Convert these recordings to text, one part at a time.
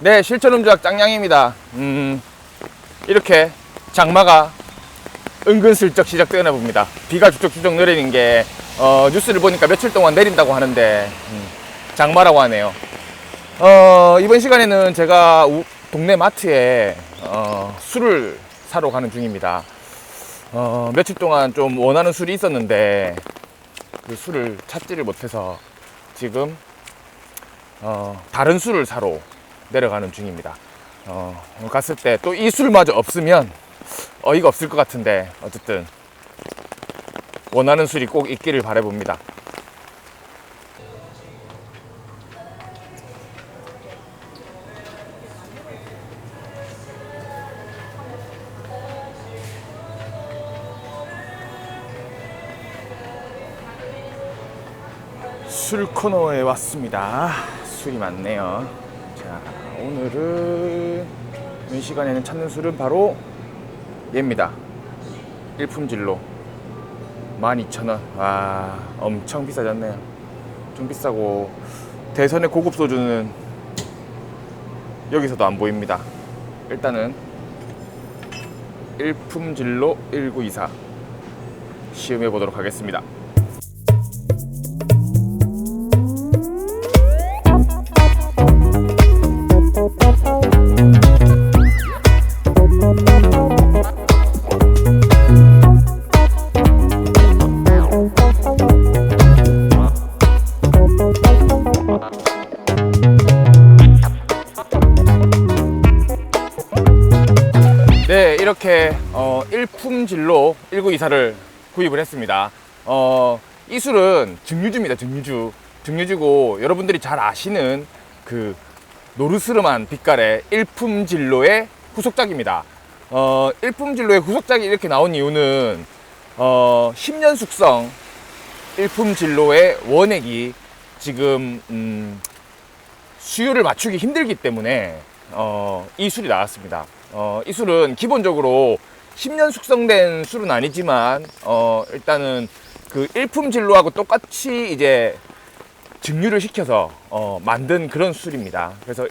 네, 실천음주학 짱냥입니다. 이렇게 장마가 은근슬쩍 시작되나 봅니다. 비가 주적주적 내리는 게 뉴스를 보니까 며칠 동안 내린다고 하는데 장마라고 하네요. 이번 시간에는 제가 동네 마트에 술을 사러 가는 중입니다. 며칠 동안 좀 원하는 술이 있었는데 그 술을 찾지를 못해서 지금 다른 술을 사러 내려가는 중입니다. 갔을 때 또 이 술마저 없으면 어이가 없을 것 같은데 어쨌든 원하는 술이 꼭 있기를 바라봅니다. 술 코너에 왔습니다. 술이 많네요. 자, 오늘은 이 시간에는 찾는 술은 바로 얘입니다. 일품진로 12,000원. 와, 엄청 비싸졌네요. 좀 비싸고 대선의 고급 소주는 여기서도 안 보입니다. 일단은 일품진로 1924 시음해 보도록 하겠습니다. 네, 이렇게 일품진로 1924를 구입을 했습니다. 이 술은 증류주입니다. 증류주고 여러분들이 잘 아시는 그 노르스름한 빛깔의 일품진로의 후속작입니다. 일품진로의 후속작이 이렇게 나온 이유는 10년 숙성 일품진로의 원액이 지금 수요를 맞추기 힘들기 때문에 이 술이 나왔습니다. 이 술은 기본적으로 10년 숙성된 술은 아니지만 일단은 그 일품진로하고 똑같이 이제 증류를 시켜서 만든 그런 술입니다. 그래서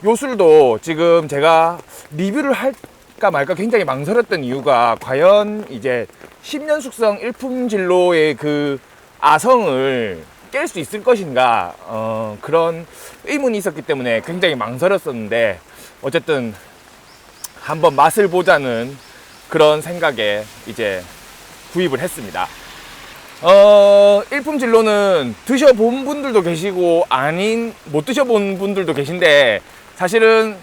요 술도 지금 제가 리뷰를 할까 말까 굉장히 망설였던 이유가 과연 이제 10년 숙성 일품진로의 그 아성을 깰 수 있을 것인가 그런 의문이 있었기 때문에 굉장히 망설였었는데 어쨌든 한번 맛을 보자는 그런 생각에 이제 구입을 했습니다. 일품진로는 드셔본 분들도 계시고 못 드셔본 분들도 계신데 사실은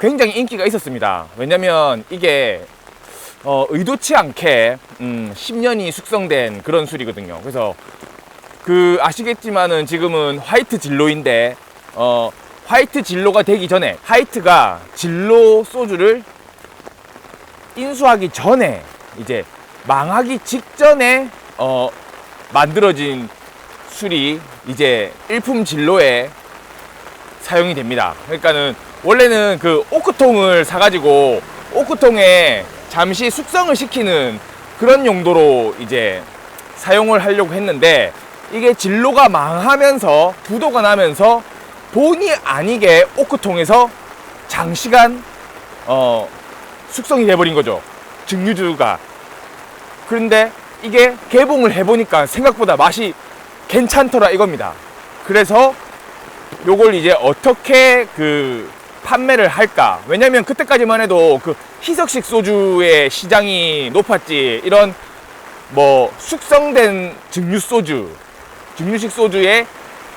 굉장히 인기가 있었습니다. 왜냐면 이게 의도치 않게 10년이 숙성된 그런 술이거든요. 그래서 아시겠지만은 지금은 화이트 진로인데 화이트 진로가 되기 전에 화이트가 진로 소주를 인수하기 전에 이제 망하기 직전에 만들어진 술이 이제 일품진로에 사용이 됩니다. 그러니까는 원래는 그 오크통을 사가지고 오크통에 잠시 숙성을 시키는 그런 용도로 이제 사용을 하려고 했는데 이게 진로가 망하면서 부도가 나면서 본의 아니게 오크통에서 장시간 숙성이 돼버린 거죠. 증류주가. 그런데 이게 개봉을 해보니까 생각보다 맛이 괜찮더라 이겁니다. 그래서 요걸 이제 어떻게 판매를 할까? 왜냐면 그때까지만 해도 희석식 소주의 시장이 높았지 이런 뭐 숙성된 증류식 소주의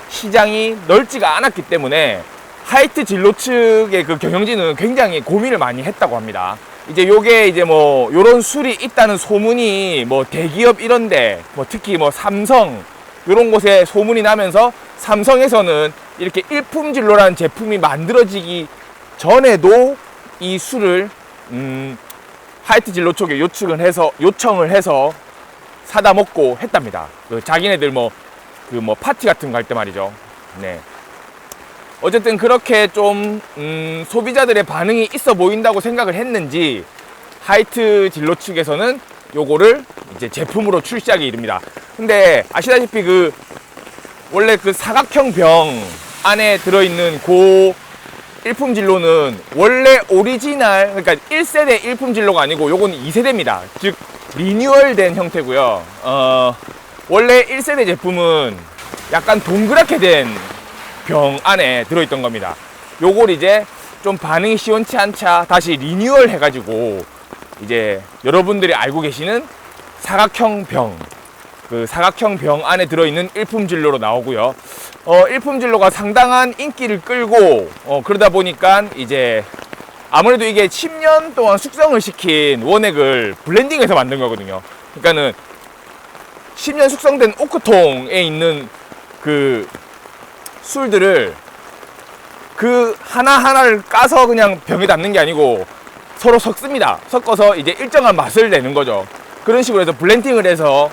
시장이 넓지가 않았기 때문에 화이트 진로 측의 경영진은 굉장히 고민을 많이 했다고 합니다. 이제 요게 이제 뭐 요런 술이 있다는 소문이 뭐 대기업 이런데 뭐 특히 뭐 삼성 요런 곳에 소문이 나면서 삼성에서는 이렇게 일품진로라는 제품이 만들어지기 전에도 이 술을 화이트 진로 쪽에 요청을 해서 사다 먹고 했답니다. 자기네들 뭐 파티 같은 거 할 때 말이죠. 네. 어쨌든 그렇게 좀 소비자들의 반응이 있어 보인다고 생각을 했는지 화이트 진로 측에서는 요거를 이제 제품으로 출시하기 이릅니다. 근데 아시다시피 원래 사각형 병 안에 들어있는 일품 진로는 원래 오리지널, 그러니까 1세대 일품 진로가 아니고 요건 2세대입니다. 즉 리뉴얼된 형태고요. 원래 1세대 제품은 약간 동그랗게 된 병 안에 들어있던 겁니다. 요걸 이제 좀 반응이 시원치 않자 다시 리뉴얼 해가지고 이제 여러분들이 알고 계시는 사각형 병, 그 사각형 병 안에 들어있는 일품 진로로 나오고요. 일품 진로가 상당한 인기를 끌고 그러다 보니까 이제 아무래도 이게 10년 동안 숙성을 시킨 원액을 블렌딩해서 만든 거거든요. 그러니까는 10년 숙성된 오크통에 있는 그 술들을 그 하나하나를 까서 그냥 병에 담는 게 아니고 서로 섞습니다. 섞어서 이제 일정한 맛을 내는 거죠. 그런 식으로 해서 블렌딩을 해서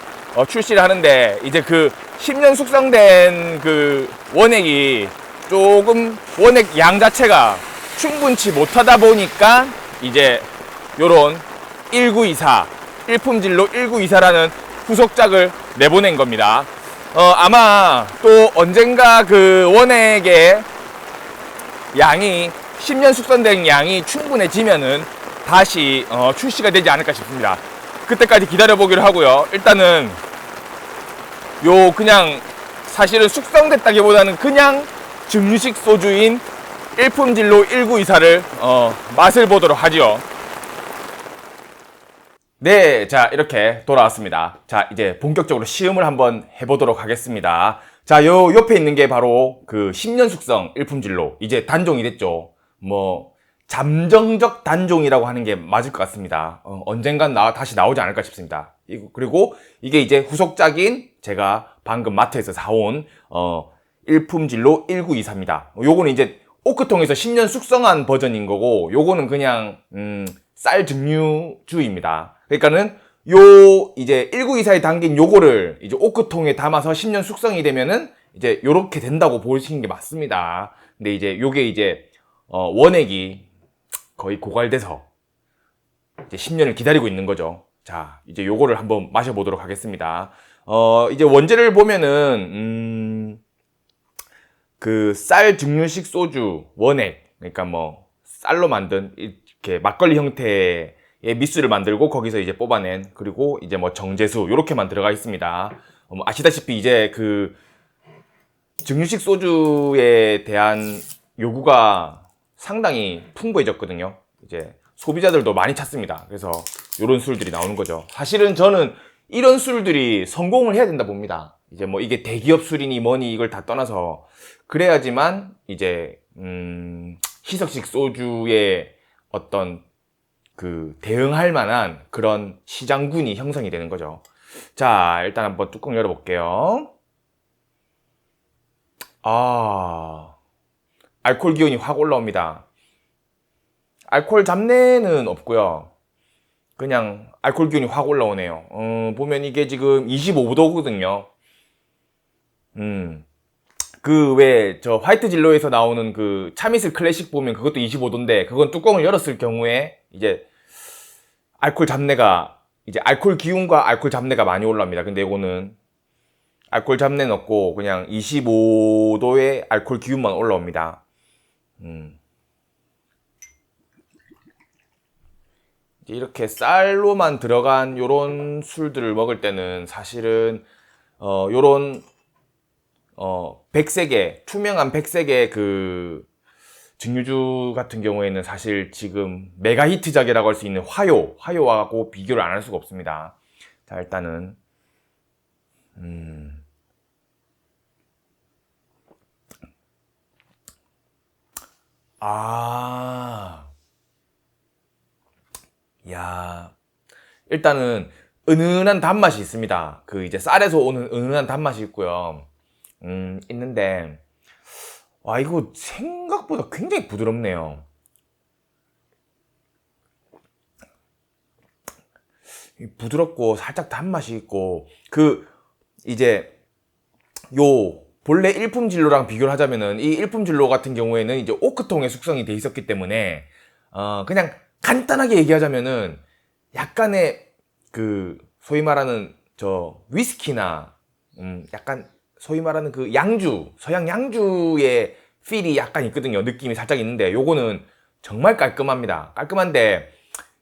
출시를 하는데, 이제 그 10년 숙성된 그 원액이 조금 원액 양 자체가 충분치 못하다 보니까 이제 요런 1924 일품진로 1924라는 후속작을 내보낸 겁니다. 아마 또 언젠가 그 원액의 양이 10년 숙성된 양이 충분해지면은 다시 출시가 되지 않을까 싶습니다. 그때까지 기다려보기로 하고요. 일단은 요 그냥 사실은 숙성됐다기보다는 그냥 증류식 소주인 일품진로 1924를 맛을 보도록 하지요. 네, 자 이렇게 돌아왔습니다. 자 이제 본격적으로 시음을 한번 해보도록 하겠습니다. 자, 요 옆에 있는 게 바로 그 10년 숙성 일품진로, 이제 단종이 됐죠. 뭐 잠정적 단종이라고 하는 게 맞을 것 같습니다. 언젠간 다시 나오지 않을까 싶습니다. 그리고 이게 이제 후속작인 제가 방금 마트에서 사온 일품진로 1924입니다. 요거는 이제 오크통에서 10년 숙성한 버전인 거고, 요거는 그냥 쌀 증류주입니다. 그러니까는 요 이제 1924에 담긴 요거를 이제 오크통에 담아서 10년 숙성이 되면은 이제 요렇게 된다고 보시는 게 맞습니다. 근데 이제 요게 이제 원액이 거의 고갈돼서 이제 10년을 기다리고 있는 거죠. 자, 이제 요거를 한번 마셔보도록 하겠습니다. 이제 원재를 보면은 그 쌀 증류식 소주 원액, 그러니까 뭐 쌀로 만든 이렇게 막걸리 형태의 미수를 만들고 거기서 이제 뽑아낸, 그리고 이제 뭐 정제수 요렇게만 들어가 있습니다. 아시다시피 이제 그 증류식 소주에 대한 요구가 상당히 풍부해졌거든요. 이제 소비자들도 많이 찾습니다. 그래서 요런 술들이 나오는 거죠. 사실은 저는 이런 술들이 성공을 해야 된다 봅니다. 이제 뭐 이게 대기업 술이니 뭐니 이걸 다 떠나서 그래야지만 이제 희석식 소주의 어떤 그 대응할 만한 그런 시장군이 형성이 되는 거죠. 자, 일단 한번 뚜껑 열어볼게요. 알코올 기운이 확 올라옵니다. 알코올 잡내는 없고요. 그냥 알코올 기운이 확 올라오네요. 보면 이게 지금 25도거든요. 그 왜 저 화이트 진로에서 나오는 그 차미슬 클래식 보면 그것도 25도인데, 그건 뚜껑을 열었을 경우에 이제 알코올 잡내가, 이제 알코올 기운과 알코올 잡내가 많이 올라옵니다. 근데 이거는 알코올 잡내는 없고 그냥 25도의 알코올 기운만 올라옵니다. 이렇게 쌀로만 들어간 요런 술들을 먹을 때는 사실은 요런 백색의, 투명한 백색의 그 증류주 같은 경우에는 사실 지금 메가 히트작이라고 할 수 있는 화요하고 비교를 안 할 수가 없습니다. 자, 일단은 야, 일단은 은은한 단맛이 있습니다. 그 이제 쌀에서 오는 은은한 단맛이 있고요. 있는데, 와, 이거 생각보다 굉장히 부드럽네요. 부드럽고 살짝 단맛이 있고, 그 이제 요 본래 일품진로랑 비교를 하자면은, 이 일품진로 같은 경우에는 이제 오크통에 숙성이 돼 있었기 때문에 그냥 간단하게 얘기하자면은 약간의 그 소위 말하는 저 위스키나 약간 소위 말하는 그 양주, 서양 양주의 필이 약간 있거든요. 느낌이 살짝 있는데 요거는 정말 깔끔합니다. 깔끔한데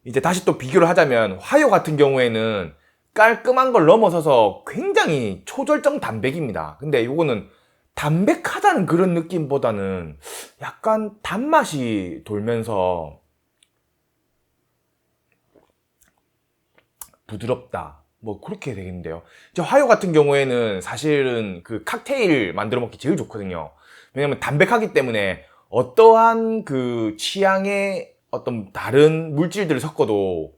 이제 다시 또 비교를 하자면 화요 같은 경우에는 깔끔한 걸 넘어서서 굉장히 초절정 담백입니다. 근데 요거는 담백하다는 그런 느낌보다는 약간 단맛이 돌면서 부드럽다. 뭐 그렇게 되겠는데요. 이제 화요 같은 경우에는 사실은 그 칵테일 만들어 먹기 제일 좋거든요. 왜냐면 담백하기 때문에 어떠한 그 취향의 어떤 다른 물질들을 섞어도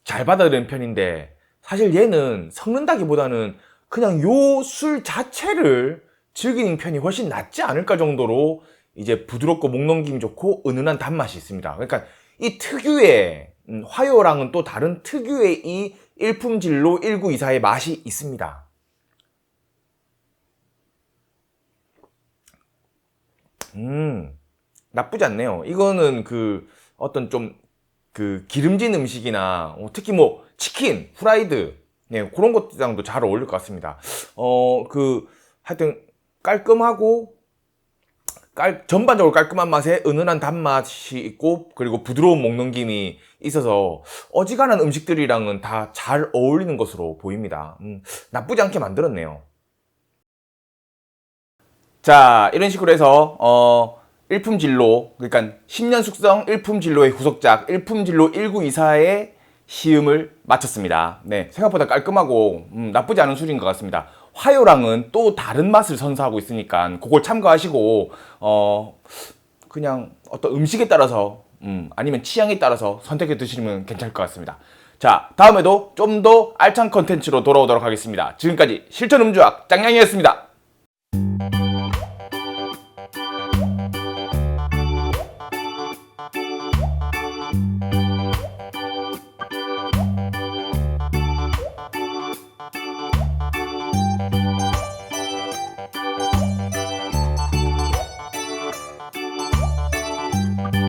잘 받아들이는 편인데, 사실 얘는 섞는다기보다는 그냥 요 술 자체를 즐기는 편이 훨씬 낫지 않을까 정도로 이제 부드럽고 목 넘김이 좋고 은은한 단맛이 있습니다. 그러니까 이 특유의 화요랑은 또 다른 특유의 이 일품진로 1924의 맛이 있습니다. 나쁘지 않네요. 이거는 그 어떤 좀 그 기름진 음식이나 특히 뭐 치킨, 후라이드, 네, 그런 것들랑도 잘 어울릴 것 같습니다. 그 하여튼 깔끔하고 전반적으로 깔끔한 맛에 은은한 단맛이 있고 그리고 부드러운 목넘김이 있어서 어지간한 음식들이랑은 다 잘 어울리는 것으로 보입니다. 나쁘지 않게 만들었네요. 자, 이런 식으로 해서 일품진로, 그러니까 10년 숙성 일품진로의 후속작 일품진로 1924의 시음을 마쳤습니다. 네, 생각보다 깔끔하고 나쁘지 않은 술인 것 같습니다. 화요랑은 또 다른 맛을 선사하고 있으니까 그걸 참고하시고 그냥 어떤 음식에 따라서 아니면 취향에 따라서 선택해 드시면 괜찮을 것 같습니다. 자, 다음에도 좀 더 알찬 컨텐츠로 돌아오도록 하겠습니다. 지금까지 실천음주학 짱냥이었습니다.